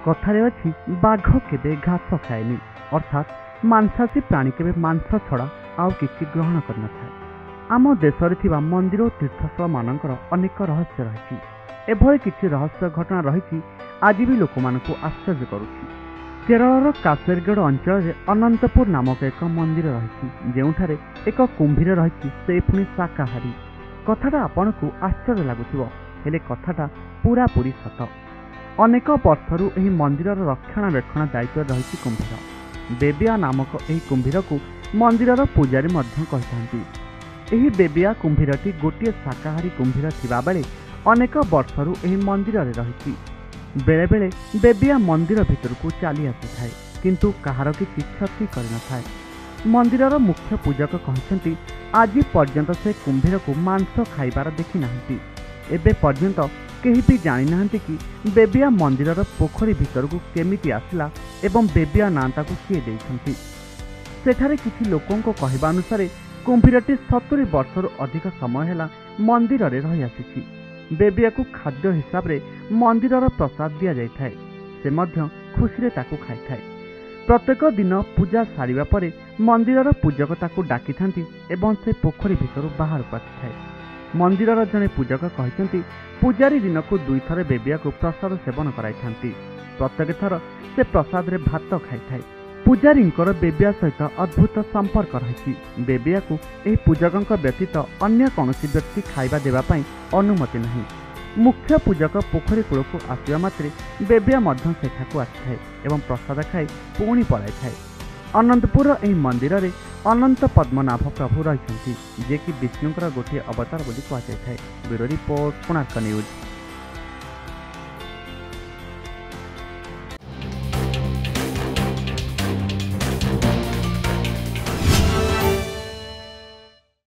कथारे अछि बाघ केबे घास खाएनी अर्थात मांसाशी प्राणी केबे मांस छड़ा आउ किछि ग्रहण करन थाए। आम देशरे थिबा मंदिर और तीर्थस्थल मानकर अनेक रहस्य रही। एभଳି किछि रहस्य घटना रही आज भी लोक मानकु आश्चर्य करुछि। केरलर कासरगोड अंचल अनंतपुर नामक एक मंदिर रही जेउठारे एक कुंभीर रही से पुणी शाकाहारी। कथाटा आपनकु आश्चर्य लागुथिबो हेले कथाटा पूरा पूरी सत। अनेक वर्षरू एही मंदिरर रक्षणाबेक्षण दायित्व रही कुंभीर। बेबिया नामक एही कुंभीर को मंदिरर पूजारी मध्य कहिथांती। एही बेबिया कुंभीरटी गोटे शाकाहारी कुंभीर थिबा बेले अनेक वर्षरू एही मंदिर रही। बेले बेले बेबिया मंदिर भितर को चली आसी थाए किंतु कहार किछि क्षति करन थाए। मंदिरर मुख्य पूजक कहते आज पर्यंत से कुंभीर को मांस खाइबार देखि नाहंती। एबे पर्यंत केही भी जानि नाहंती कि बेबिया मंदिरर पोखरी भितर को केमिति आसिला एवं बेबिया नांता को किए देइछंती। सेठारे किछि लोकंको कहबा अनुसार कुंभीरटी 70 वर्षରୁ अधिक समय हेला मंदिर रे रही आसीछि। बेबिया को खाद्य हिसाब रे मंदिरर प्रसाद दिया जाइथाए। से मध्य खुशी ताकू खाइथाए। प्रत्येक दिन पूजा सारिबा परे मंदिरर पूजक ताकू डाकिथांती एवं से पोखरी भितर बाहर को आसिथाए। मंदिरर जने पूजक कहते पूजारी दिन को 2 थर बेबिया को प्रसाद सेवन कराइथांती। प्रत्येक थर से प्रसाद रे भात खाइथाए। पूजारींकर बेबिया सहित अद्भुत संपर्क रही। बेबिया को एही पूजकंक व्यतीत अन्य कौनसी व्यक्ति खाइबा देबा पई अनुमति नहीं। मुख्य पूजक पोखरी कूल को आसिबा मात्रे बेबिया मध्य सेठाकू आसिथाए एवं प्रसाद खाई पुणी पलाइथाए। अनंतपुर एही मंदिर रे अनंत पद्मनाभ प्रभु रहिछंती जे कि विष्णुकर गोटे अवतार बोली कहा जाय थाए। Bureau report Konark news.